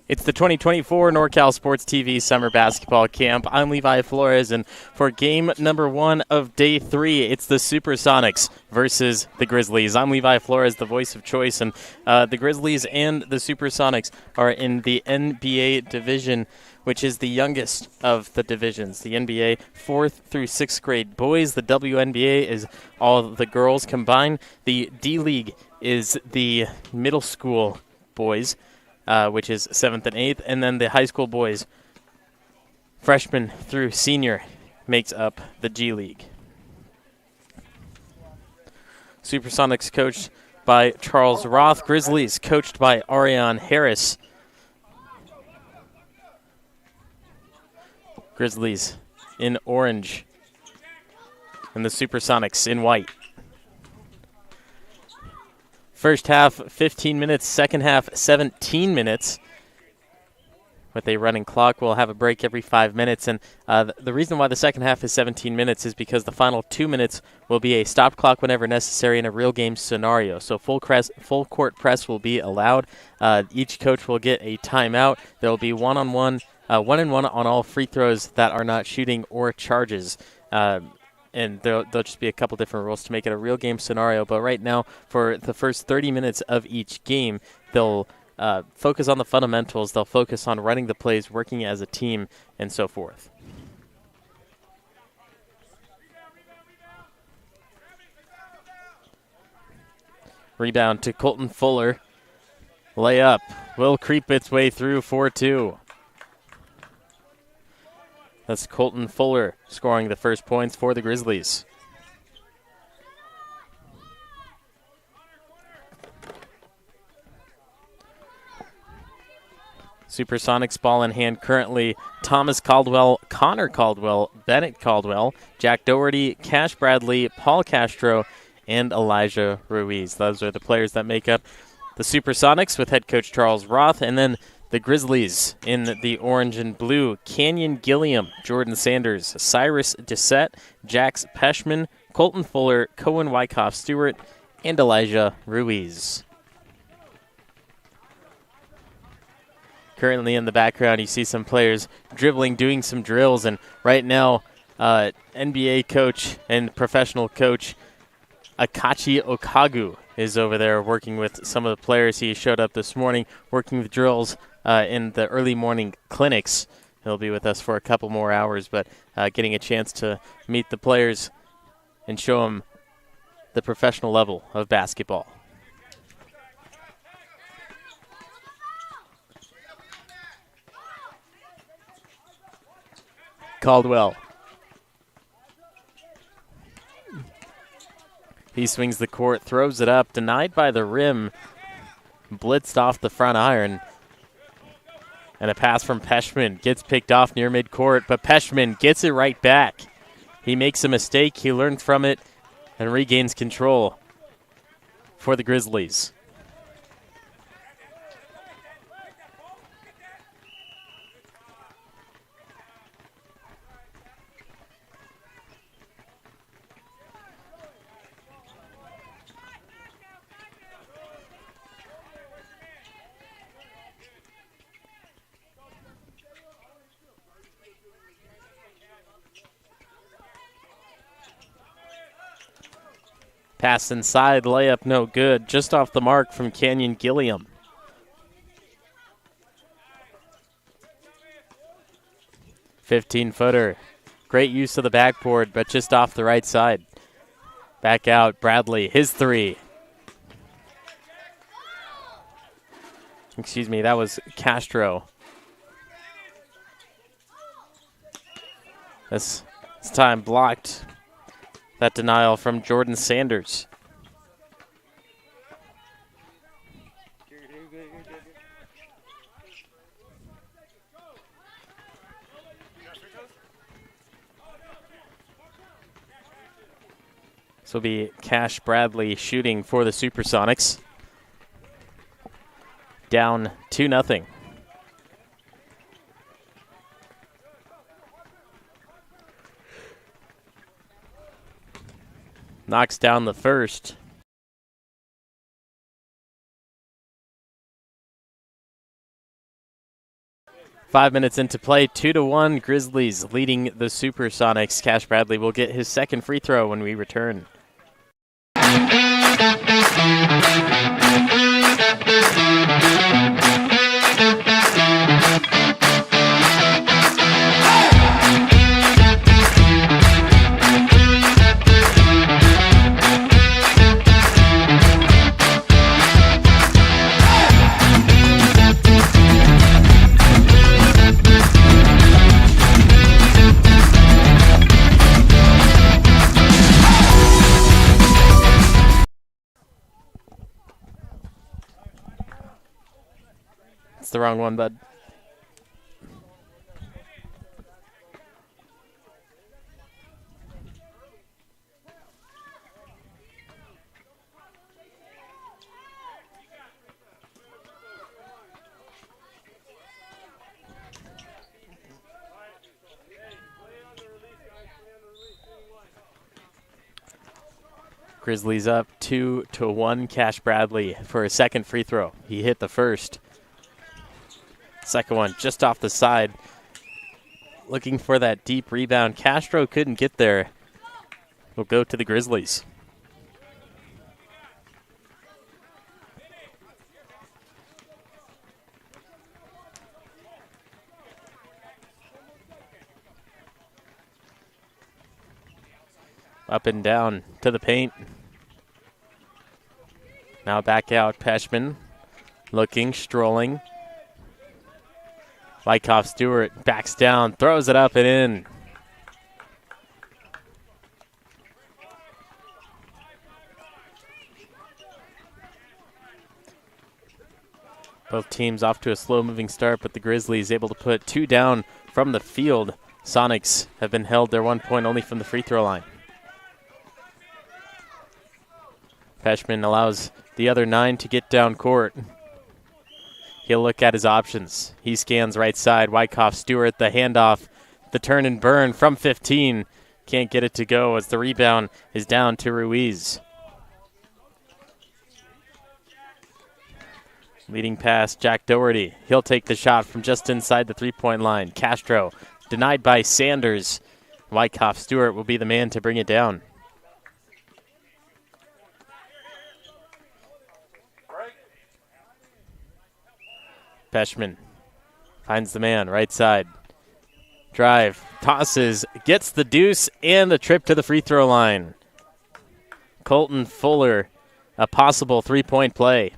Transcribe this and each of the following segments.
It's the 2024 NorCal Sports TV Summer Basketball Camp. I'm Levi Flores, and for game number 1 of day 3, it's the Supersonics versus the Grizzlies. I'm Levi Flores, the voice of choice, and the Grizzlies and the Supersonics are in the NBA division, which is the youngest of the divisions. The NBA, 4th through 6th grade boys. The WNBA is all the girls combined. The D-League is the middle school boys, which is 7th and 8th, and then the high school boys, freshman through senior, makes up the G League. Supersonics coached by Charles Roth. Grizzlies coached by Ariane Harris. Grizzlies in orange, and the Supersonics in white. First half, 15 minutes. Second half, 17 minutes. With a running clock, we'll have a break every 5 minutes. And the reason why the second half is 17 minutes is because the final 2 minutes will be a stop clock whenever necessary in a real game scenario. So full court press will be allowed. Each coach will get a timeout. There will be one-on-one, one-and-one on all free throws that are not shooting or charges. And there'll just be a couple different rules to make it a real game scenario. But right now, for the first 30 minutes of each game, they'll focus on the fundamentals. They'll focus on running the plays, working as a team, and so forth. Rebound to Colton Fuller. Layup will creep its way through 4-2. That's Colton Fuller scoring the first points for the Grizzlies. Supersonics ball in hand currently. Thomas Caldwell, Connor Caldwell, Bennett Caldwell, Jack Doherty, Cash Bradley, Paul Castro, and Elijah Ruiz. Those are the players that make up the Supersonics with head coach Charles Roth. And then the Grizzlies in the orange and blue. Canyon Gilliam, Jordan Sanders, Cyrus Dissett, Jax Peshman, Colton Fuller, Cohen Wyckoff Stewart, and Elijah Ruiz. Currently in the background, you see some players dribbling, doing some drills, and right now, NBA coach and professional coach Akachi Okagu is over there working with some of the players. He showed up this morning working the drills in the early morning clinics. He'll be with us for a couple more hours, but getting a chance to meet the players and show them the professional level of basketball. Caldwell. He swings the court, throws it up, denied by the rim, blitzed off the front iron. And a pass from Peshman gets picked off near midcourt, but Peshman gets it right back. He makes a mistake, he learns from it, and regains control for the Grizzlies. Pass inside, layup no good, just off the mark from Canyon Gilliam. "15-footer. Great use of the backboard, but just off the right side. Back out, Bradley, his three. Excuse me, that was Castro. This time blocked. That denial from Jordan Sanders. This will be Cash Bradley shooting for the Supersonics. Down 2-0. Knocks down the first. 5 minutes into play, 2-1, Grizzlies leading the Supersonics. Cash Bradley will get his second free throw when we return. It's the wrong one, bud. Grizzlies up 2-1. Cash Bradley for a second free throw. He hit the first. Second one just off the side. Looking for that deep rebound. Castro couldn't get there. Will go to the Grizzlies. Up and down to the paint. Now back out, Peshman. Looking, strolling. Wyckoff Stewart backs down, throws it up and in. Both teams off to a slow-moving start, but the Grizzlies able to put two down from the field. Sonics have been held their 1 point only from the free throw line. Peshman allows the other 9 to get down court. He'll look at his options. He scans right side. Wyckoff Stewart, the handoff, the turn and burn from 15. Can't get it to go as the rebound is down to Ruiz. Leading pass, Jack Doherty. He'll take the shot from just inside the three-point line. Castro denied by Sanders. Wyckoff Stewart will be the man to bring it down. Peshman finds the man, right side. Drive, tosses, gets the deuce, and the trip to the free throw line. Colton Fuller, a possible three-point play.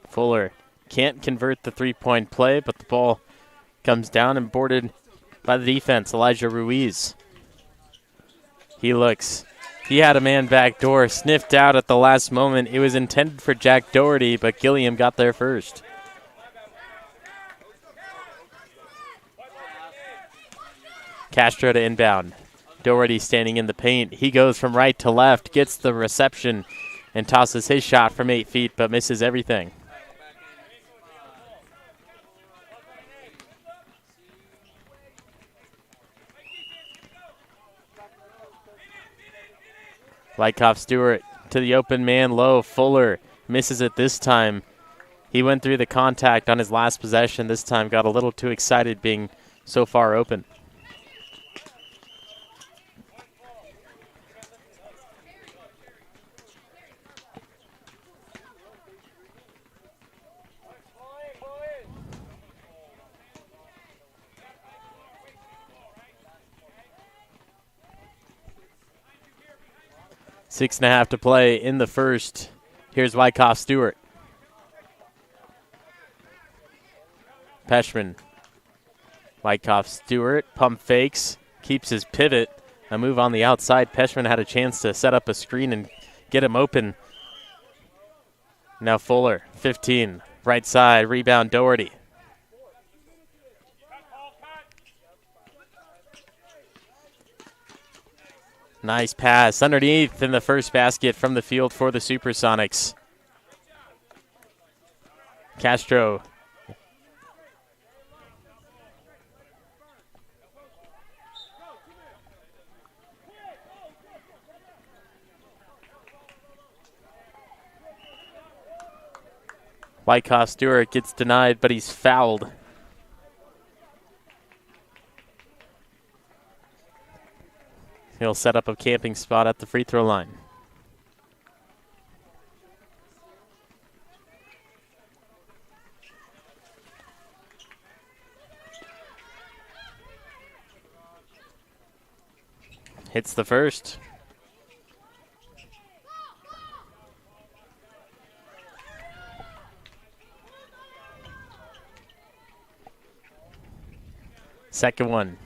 Fuller can't convert the three-point play, but the ball comes down and boarded by the defense, Elijah Ruiz. He looks. He had a man backdoor, sniffed out at the last moment. It was intended for Jack Doherty, but Gilliam got there first. Castro to inbound. Doherty standing in the paint. He goes from right to left, gets the reception, and tosses his shot from 8 feet, but misses everything. Wyckoff Stewart to the open man low. Fuller misses it this time. He went through the contact on his last possession. This time got a little too excited being so far open. Six and a half to play in the first. Here's Wyckoff Stewart. Peshman. Wyckoff Stewart pump fakes, keeps his pivot. A move on the outside. Peshman had a chance to set up a screen and get him open. Now Fuller, 15, right side, rebound Doherty. Nice pass underneath in the first basket from the field for the Supersonics. Castro. Wyckoff Stewart gets denied, but he's fouled. He'll set up a camping spot at the free throw line. Hits the first. Second one.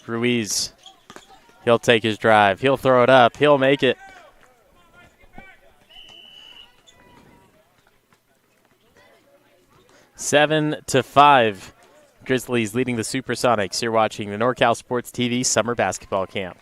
Ruiz. He'll take his drive. He'll throw it up. He'll make it. Seven to 5. Grizzlies leading the Supersonics. You're watching the NorCal Sports TV Summer Basketball Camp.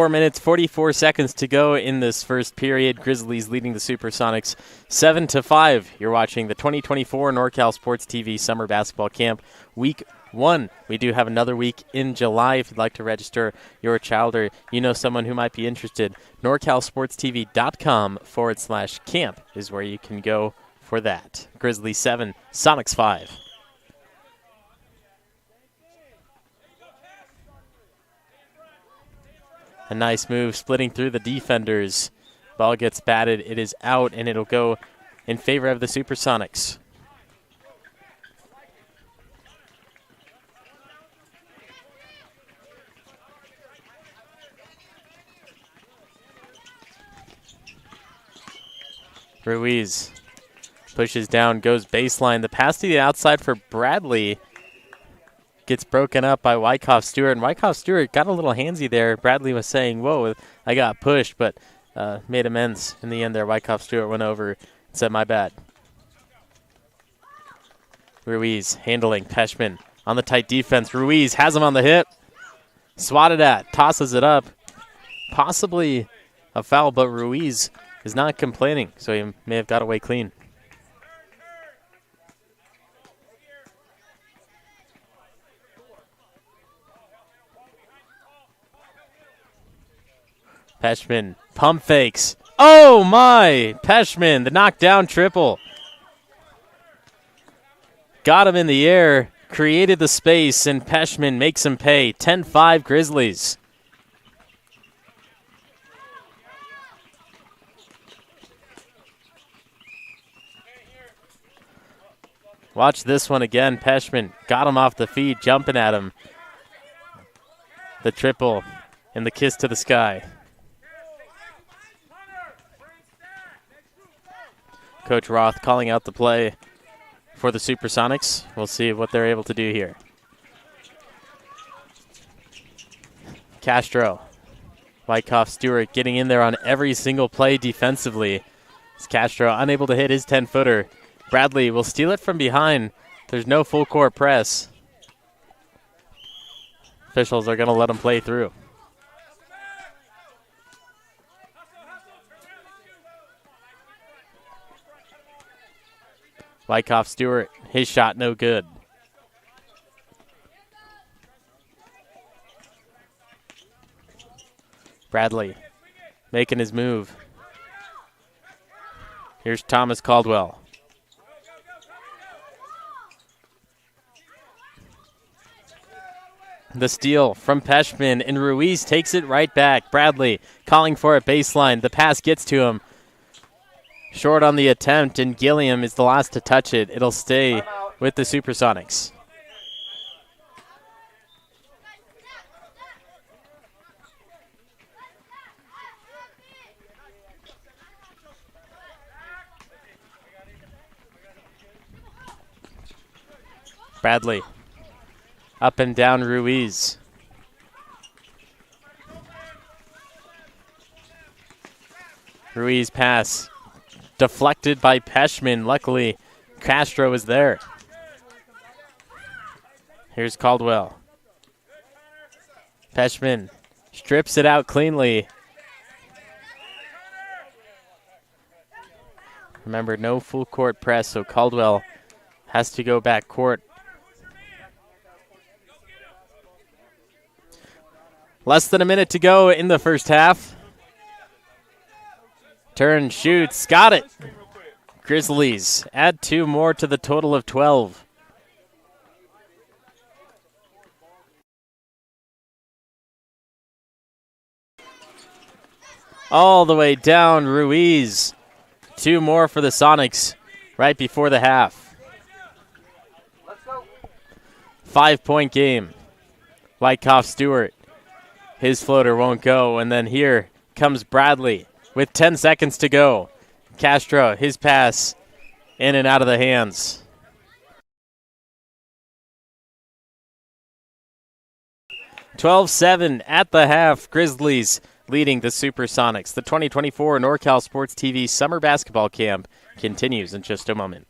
Minutes, 44 seconds to go in this first period. Grizzlies leading the Supersonics 7 to 5. You're watching the 2024 NorCal Sports TV Summer Basketball Camp Week 1. We do have another week in July if you'd like to register your child or you know someone who might be interested. NorCalSportsTV.com/camp is where you can go for that. Grizzlies 7, Sonics 5. A nice move, splitting through the defenders. Ball gets batted. It is out, and it'll go in favor of the Supersonics. Ruiz pushes down, goes baseline. The pass to the outside for Bradley gets broken up by Wyckoff Stewart, and Wyckoff Stewart got a little handsy there. Bradley was saying, whoa, I got pushed, but made amends in the end there. Wyckoff Stewart went over and said, my bad. Ruiz handling Peshman on the tight defense. Ruiz has him on the hip. Swatted at, tosses it up. Possibly a foul, but Ruiz is not complaining, so he may have got away clean. Peshman, pump fakes. Oh my! Peshman, the knockdown triple. Got him in the air, created the space, and Peshman makes him pay. 10-5 Grizzlies. Watch this one again. Peshman got him off the feet, jumping at him. The triple and the kiss to the sky. Coach Roth calling out the play for the Supersonics. We'll see what they're able to do here. Castro. Wyckoff Stewart getting in there on every single play defensively. It's Castro unable to hit his 10-footer. Bradley will steal it from behind. There's no full court press. Officials are going to let him play through. Wyckoff Stewart, his shot no good. Bradley making his move. Here's Thomas Caldwell. The steal from Peshman, and Ruiz takes it right back. Bradley calling for a baseline. The pass gets to him. Short on the attempt, and Gilliam is the last to touch it. It'll stay with the Supersonics. Bradley. Up and down Ruiz. Ruiz pass deflected by Peshman. Luckily, Castro is there. Here's Caldwell. Peshman strips it out cleanly. Remember, no full court press, so Caldwell has to go back court. Less than a minute to go in the first half. Turn, shoots, got it. Grizzlies add 2 more to the total of 12. All the way down, Ruiz. 2 more for the Sonics right before the half. 5-point game. Wyckoff Stewart. His floater won't go, and then here comes Bradley with 10 seconds to go. Castro, his pass, in and out of the hands. (12-7) at the half. Grizzlies leading the Supersonics. The 2024 NorCal Sports TV Summer Basketball Camp continues in just a moment.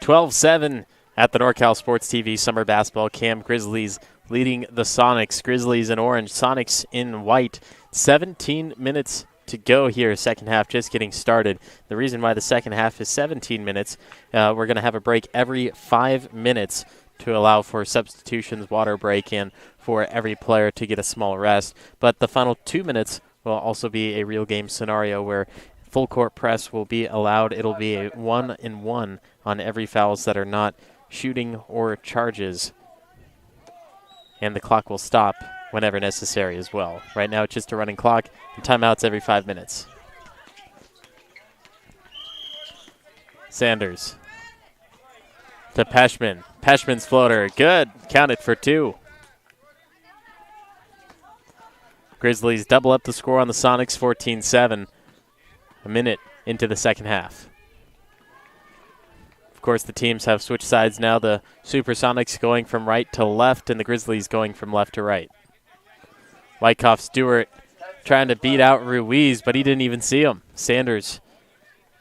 12-7 at the NorCal Sports TV Summer Basketball Camp. Grizzlies leading the Sonics. Grizzlies in orange, Sonics in white. 17 minutes to go here, second half just getting started. The reason why the second half is 17 minutes, we're going to have a break every 5 minutes to allow for substitutions, water break, and for every player to get a small rest. But the final 2 minutes will also be a real game scenario where full court press will be allowed. It'll be a 1-and-1 on every fouls that are not shooting or charges. And the clock will stop whenever necessary as well. Right now it's just a running clock and timeouts every 5 minutes. Sanders to Peschman. Peschman's floater, good, counted for 2. Grizzlies double up the score on the Sonics, 14-7. A minute into the second half. Of course, the teams have switched sides now. The Supersonics going from right to left and the Grizzlies going from left to right. Wyckoff Stewart trying to beat out Ruiz, but he didn't even see him. Sanders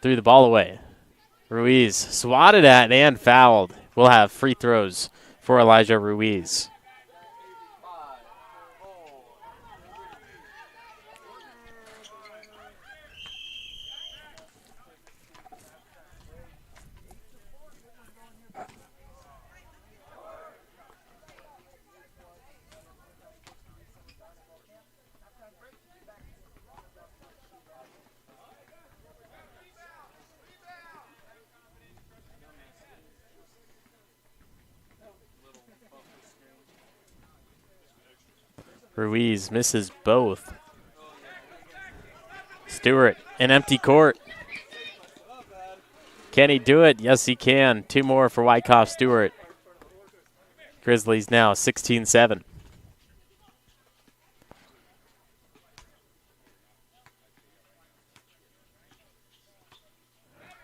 threw the ball away. Ruiz swatted at and fouled. We'll have free throws for Elijah Ruiz. Ruiz misses both. Stewart, an empty court. Can he do it? Yes, he can. 2 more for Wyckoff Stewart. Grizzlies now 16-7.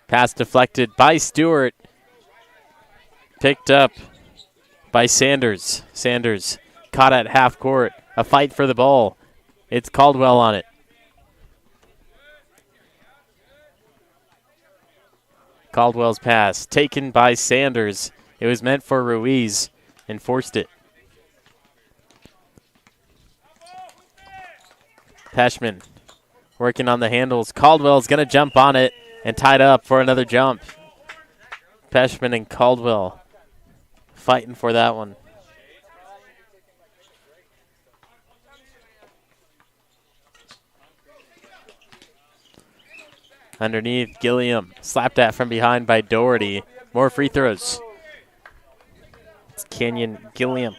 Pass deflected by Stewart. Picked up by Sanders. Sanders caught at half court. A fight for the ball. It's Caldwell on it. Caldwell's pass taken by Sanders. It was meant for Ruiz and forced it. Peschman working on the handles. Caldwell's going to jump on it and tied up for another jump. Peschman and Caldwell fighting for that one. Underneath, Gilliam. Slapped at from behind by Doherty. More free throws. It's Canyon Gilliam.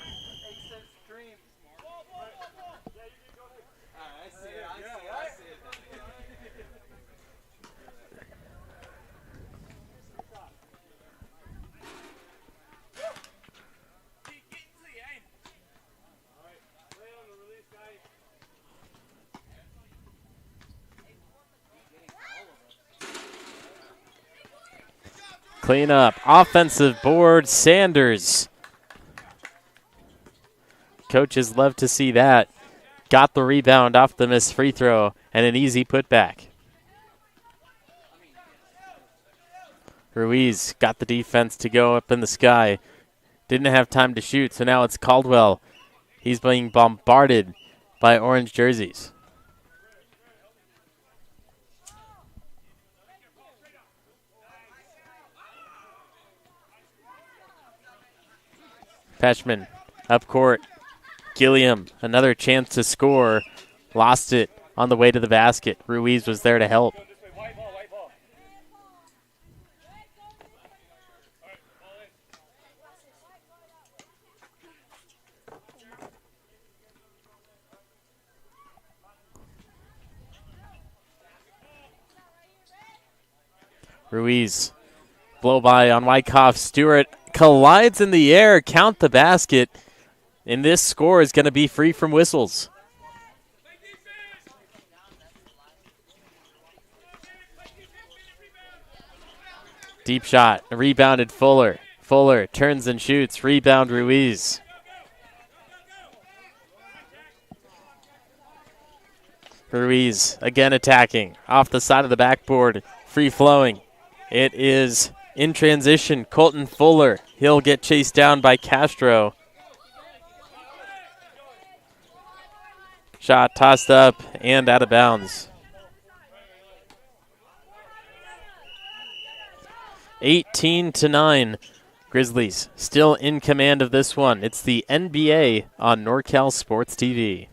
Clean up. Offensive board, Sanders. Coaches love to see that. Got the rebound off the missed free throw and an easy putback. Ruiz got the defense to go up in the sky. Didn't have time to shoot, so now it's Caldwell. He's being bombarded by orange jerseys. Peschman up court. Gilliam, another chance to score. Lost it on the way to the basket. Ruiz was there to help. Ruiz, blow by on Wyckoff. Stewart collides in the air, count the basket, and this score is going to be free from whistles. Deep shot, rebounded Fuller. Fuller turns and shoots, rebound Ruiz. Ruiz again attacking, off the side of the backboard, free flowing. It is In transition, Colton Fuller. He'll get chased down by Castro. Shot tossed up and out of bounds. 18-9. Grizzlies still in command of this one. It's the NBA on NorCal Sports TV.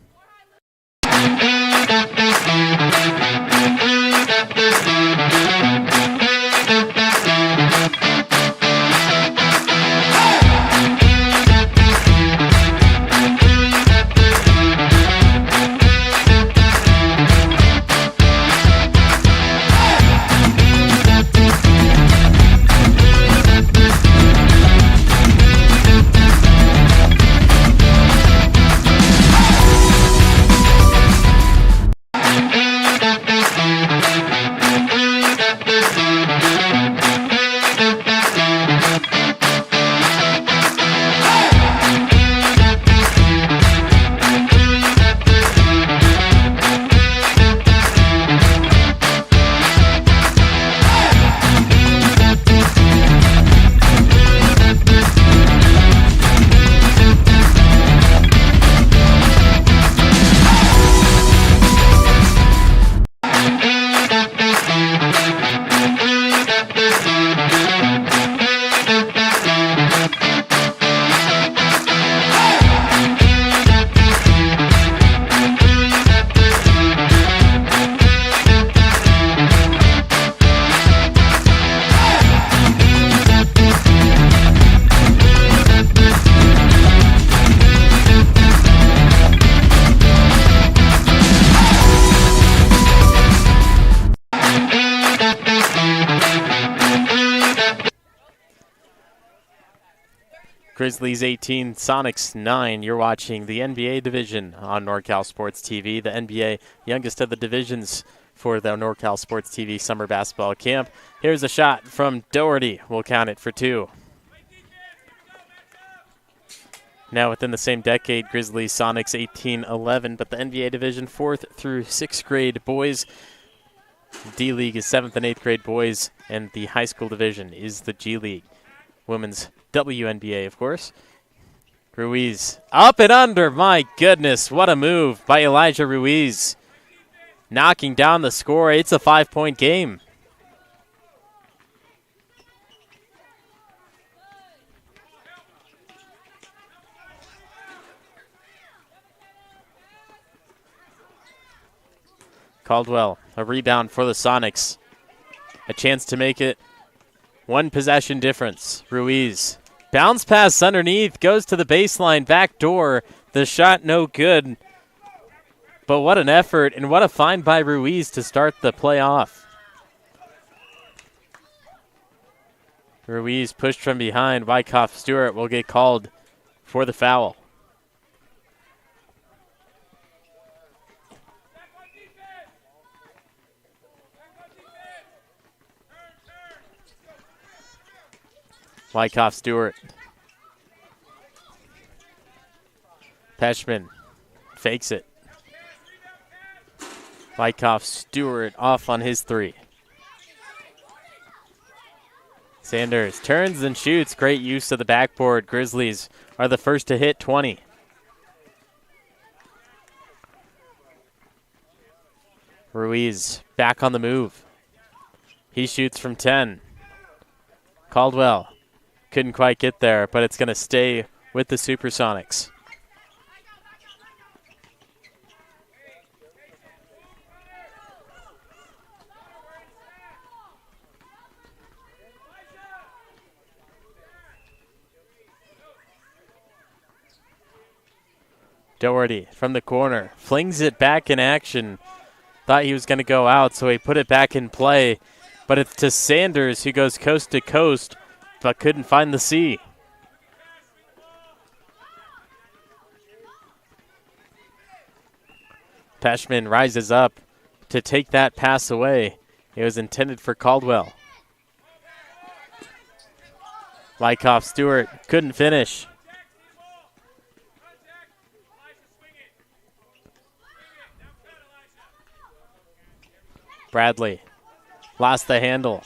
Grizzlies 18, Sonics 9. You're watching the NBA division on NorCal Sports TV. The NBA, youngest of the divisions for the NorCal Sports TV summer basketball camp. Here's a shot from Doherty. We'll count it for two. Now within the same decade, Grizzlies, Sonics 18-11, but the NBA division 4th through 6th grade boys. D-League is 7th and 8th grade boys, and the high school division is the G-League. Women's WNBA, of course. Ruiz up and under. My goodness, what a move by Elijah Ruiz. Knocking down the score. It's a 5-point game. Caldwell, a rebound for the Sonics. A chance to make it one possession difference. Ruiz. Bounce pass underneath. Goes to the baseline. Back door. The shot no good. But what an effort and what a find by Ruiz to start the play off. Ruiz pushed from behind. Wyckoff Stewart will get called for the foul. Wyckoff Stewart. Peschman fakes it. Wyckoff Stewart off on his three. Sanders turns and shoots. Great use of the backboard. Grizzlies are the first to hit 20. Ruiz back on the move. He shoots from 10. Caldwell couldn't quite get there, but it's going to stay with the Supersonics. Doherty from the corner flings it back in action. Thought he was going to go out, so he put it back in play. But it's to Sanders, who goes coast to coast, but couldn't find the C. Peschman rises up to take that pass away. It was intended for Caldwell. Wyckoff Stewart couldn't finish. Bradley lost the handle.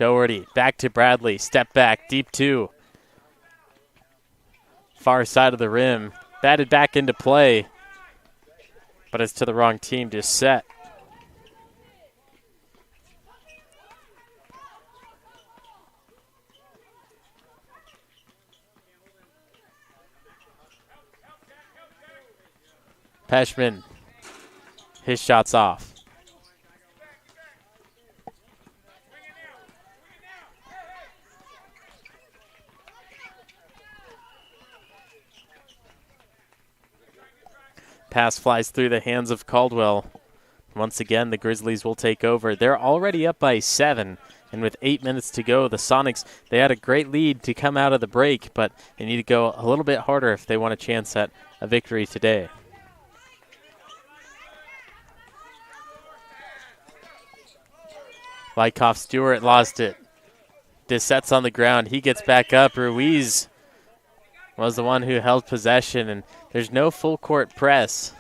Doherty back to Bradley. Step back, deep two. Far side of the rim. Batted back into play. But it's to the wrong team to set. Peshman, his shot's off. Pass flies through the hands of Caldwell. Once again, the Grizzlies will take over. They're already up by 7, and with 8 minutes to go, the Sonics, they had a great lead to come out of the break, but they need to go a little bit harder if they want a chance at a victory today. Wyckoff Stewart lost it. Disset's on the ground. He gets back up. Ruiz was the one who held possession, and there's no full court press.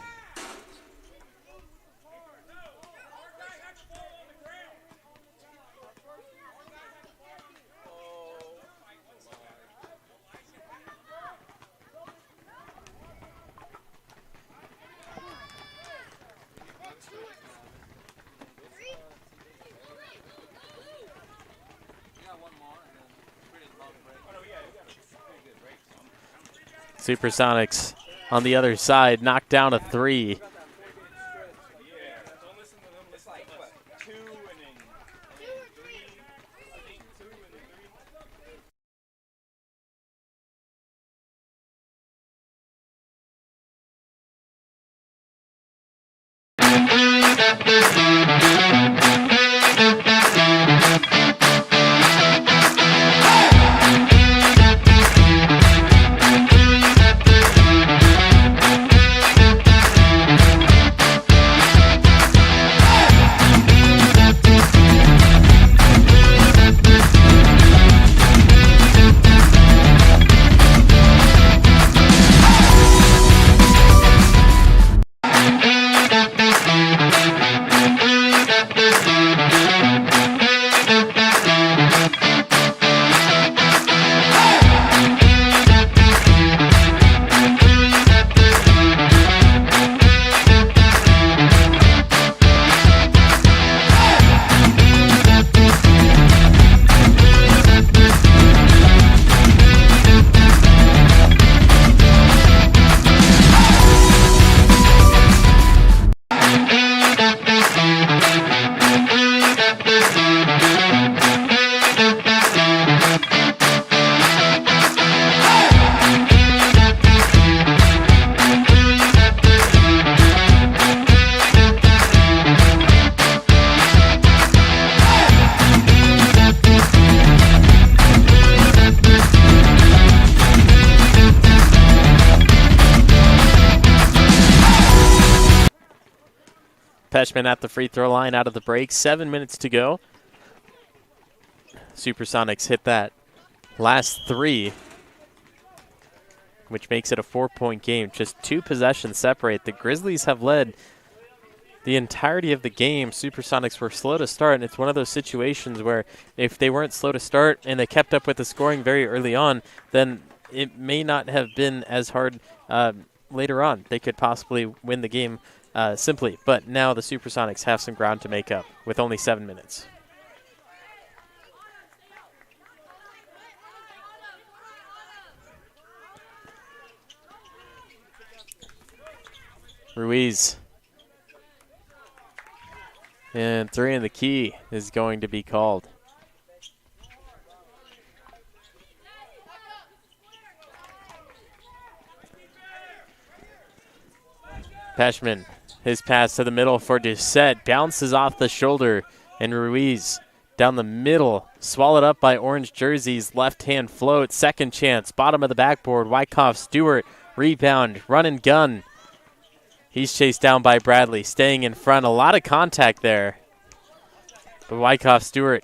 Supersonics on the other side knocked down a 3. Peshman at the free throw line out of the break. 7 minutes to go. Supersonics hit that last 3, which makes it a 4-point game. Just 2 possessions separate. The Grizzlies have led the entirety of the game. Supersonics were slow to start, and it's one of those situations where if they weren't slow to start and they kept up with the scoring very early on, then it may not have been as hard later on. They could possibly win the game simply. But now the Supersonics have some ground to make up with only 7 minutes. Ruiz. And 3 in the key is going to be called. Peshman, his pass to the middle for Doucette, bounces off the shoulder, and Ruiz down the middle, swallowed up by orange jerseys, left-hand float, second chance, bottom of the backboard, Wyckoff Stewart, rebound, run and gun. He's chased down by Bradley, staying in front. A lot of contact there. But Wyckoff Stewart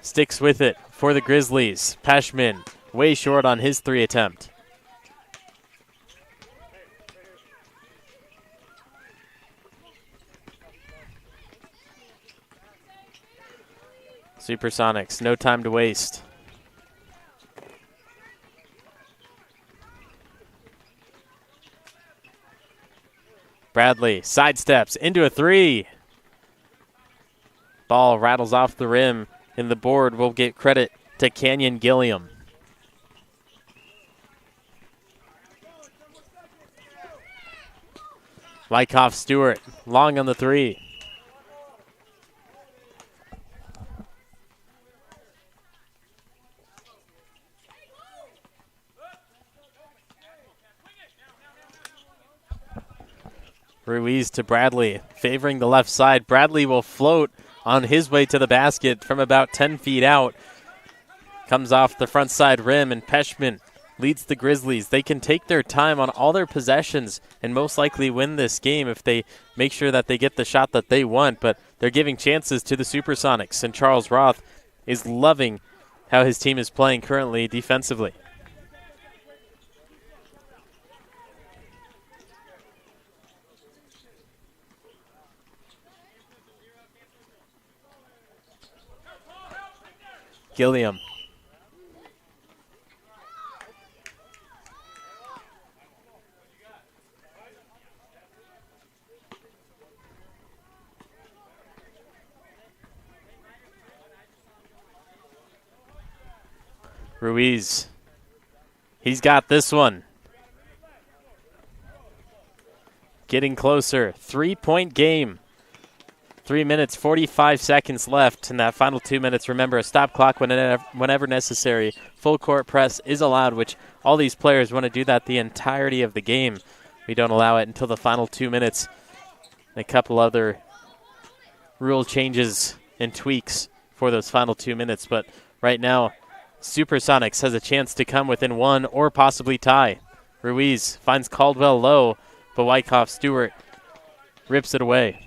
sticks with it for the Grizzlies. Peshman way short on his 3 attempt. Supersonics, no time to waste. Bradley sidesteps into a three. Ball rattles off the rim, and the board will get credit to Canyon Gilliam. Wyckoff Stewart, long on the three. Ruiz to Bradley, favoring the left side. Bradley will float on his way to the basket from about 10 feet out. Comes off the front side rim, and Peshman leads the Grizzlies. They can take their time on all their possessions and most likely win this game if they make sure that they get the shot that they want, but they're giving chances to the Supersonics, and Charles Roth is loving how his team is playing currently defensively. Gilliam. Ruiz. He's got this one. Getting closer. 3-point game. 3 minutes, 45 seconds left in that final 2 minutes. Remember, a stop clock whenever necessary. Full court press is allowed, which all these players want to do that the entirety of the game. We don't allow it until the final 2 minutes. And a couple other rule changes and tweaks for those final 2 minutes. But right now, Supersonics has a chance to come within one or possibly tie. Ruiz finds Caldwell low, but Wyckoff Stewart rips it away.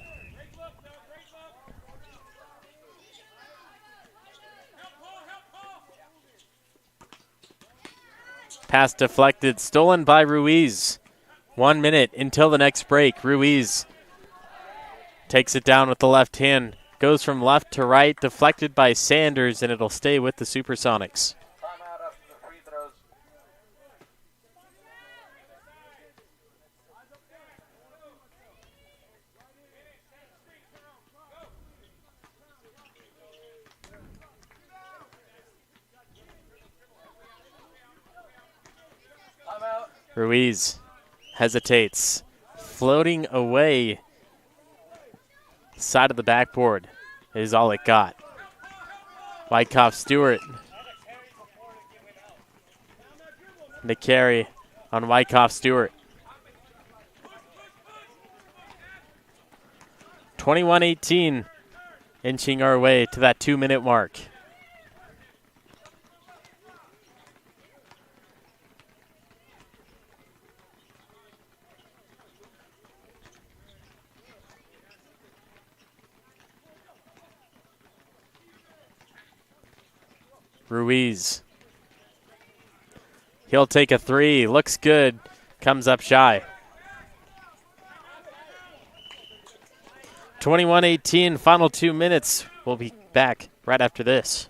Pass deflected, stolen by Ruiz. 1 minute until the next break. Ruiz takes it down with the left hand. Goes from left to right, deflected by Sanders, and it'll stay with the Supersonics. Timeout after the free throws. Timeout. Ruiz hesitates, floating away. Side of the backboard is all it got. Wyckoff Stewart. The carry on Wyckoff Stewart. 21-18, inching our way to that 2 minute mark. Ruiz. He'll take a three. Looks good. Comes up shy. 21-18, final 2 minutes. We'll be back right after this.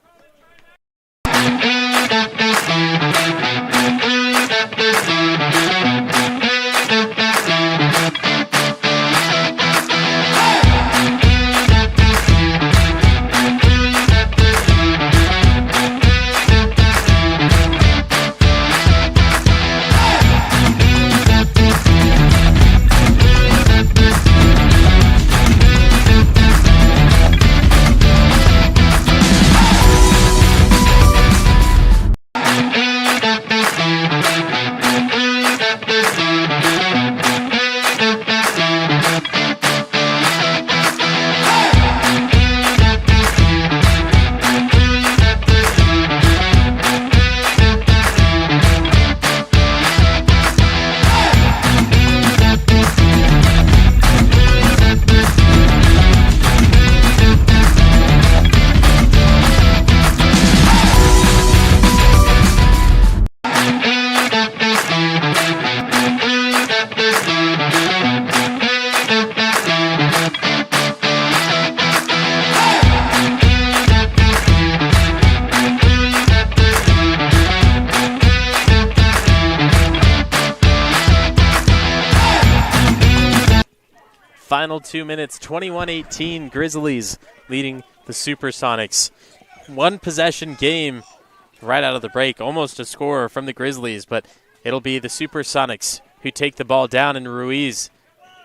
final 2 minutes, 21-18, Grizzlies leading the Supersonics. One possession game right out of the break, almost a score from the Grizzlies, but it'll be the Supersonics who take the ball down, and Ruiz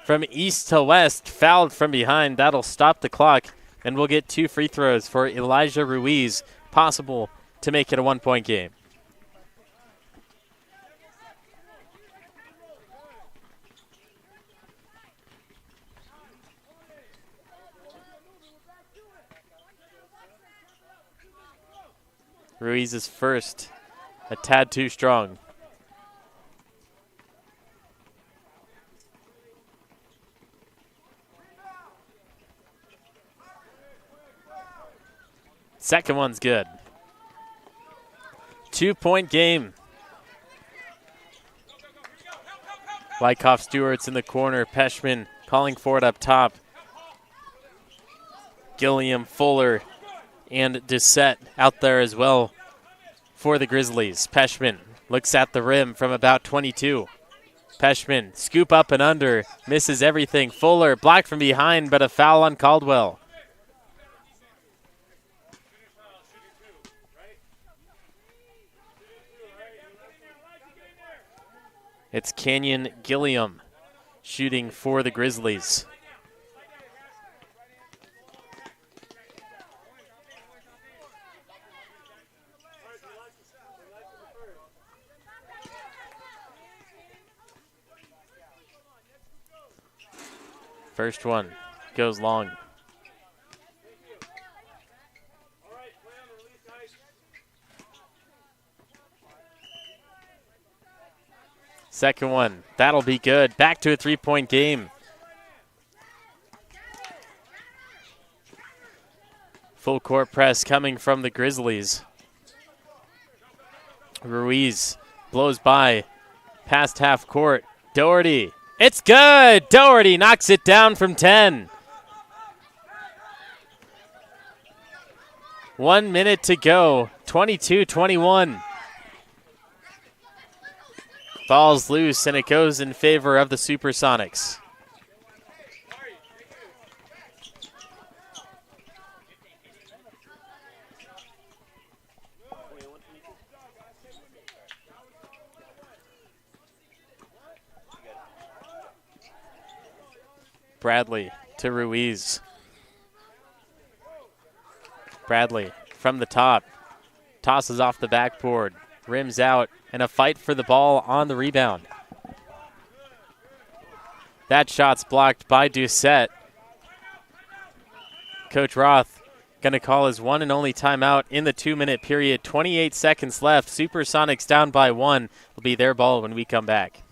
from east to west, fouled from behind. That'll stop the clock, and we'll get 2 free throws for Elijah Ruiz, possible to make it a 1-point game. Ruiz is first, a tad too strong. Second one's good. 2-point game. Wyckoff Stewart's in the corner. Peshman calling for it up top. Gilliam, Fuller, and Doucette out there as well for the Grizzlies. Peshman looks at the rim from about 22. Peshman, scoop up and under, misses everything. Fuller blocked from behind, but a foul on Caldwell. It's Canyon Gilliam shooting for the Grizzlies. First one goes long. Second one, that'll be good. Back to a 3-point game. Full court press coming from the Grizzlies. Ruiz blows by past half court. Doherty, it's good! Doherty knocks it down from 10. 1 minute to go, 22-21. Ball's loose, and it goes in favor of the Supersonics. Bradley to Ruiz. Bradley from the top. Tosses off the backboard. Rims out, and a fight for the ball on the rebound. That shot's blocked by Doucette. Coach Roth going to call his one and only timeout in the 2-minute period. 28 seconds left. Supersonics down by 1. Will be their ball when we come back.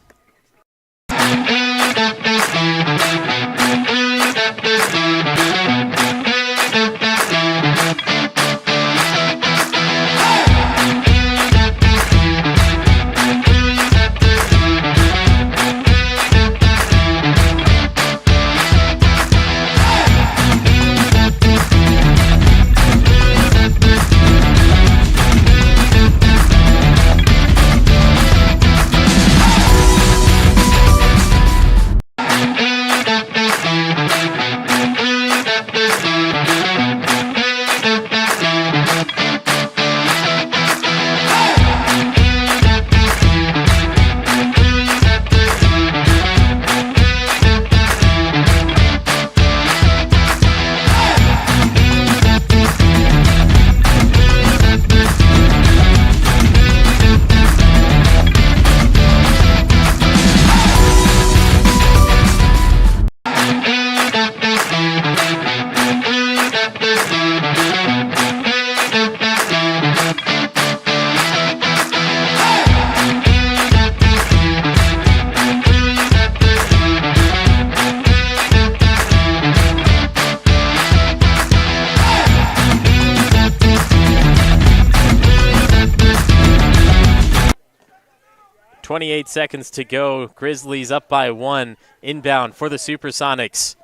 .28 seconds to go. Grizzlies up by 1. Inbound for the Supersonics.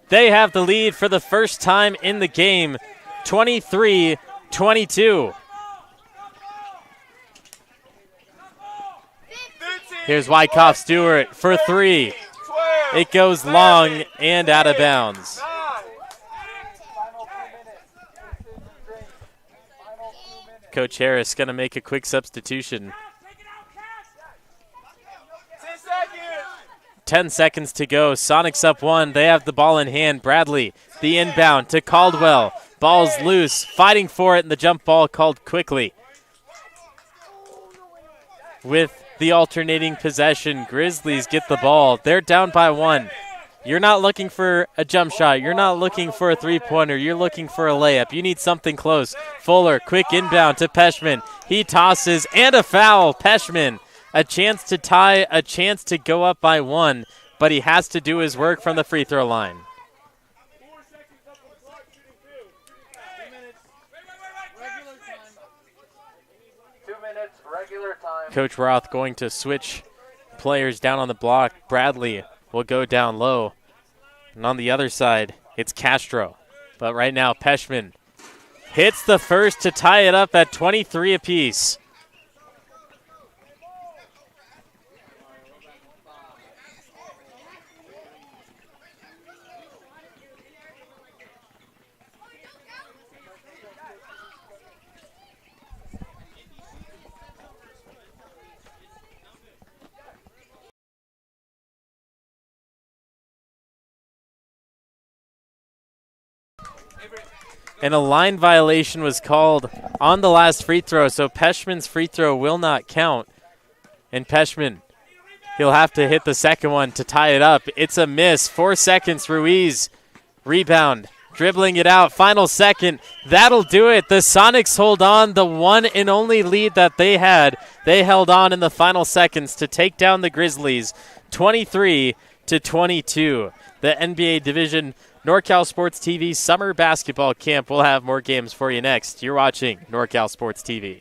They have the lead for the first time in the game. 23-22. Here's Wyckoff Stewart for 3. It goes long and out of bounds. Coach Harris going to make a quick substitution. 10 seconds to go. Sonics up 1. They have the ball in hand. Bradley, the inbound to Caldwell. Ball's loose. Fighting for it, and the jump ball called quickly. With the alternating possession, Grizzlies get the ball. They're down by 1. You're not looking for a jump shot. You're not looking for a three-pointer. You're looking for a layup. You need something close. Fuller, quick inbound to Peshman. He tosses, and a foul. Peshman, a chance to tie, a chance to go up by 1, but he has to do his work from the free throw line. 2 minutes, regular time. Coach Roth going to switch players down on the block. Bradley will go down low. And on the other side, it's Castro. But right now, Peshman hits the first to tie it up at 23 apiece. And a line violation was called on the last free throw, so Peshman's free throw will not count. And Peshman, he'll have to hit the second one to tie it up. It's a miss. 4 seconds, Ruiz. Rebound, dribbling it out. Final second. That'll do it. The Sonics hold on. The one and only lead that they had, they held on in the final seconds to take down the Grizzlies, 23-22. The NBA Division NorCal Sports TV Summer Basketball Camp will have more games for you next. You're watching NorCal Sports TV.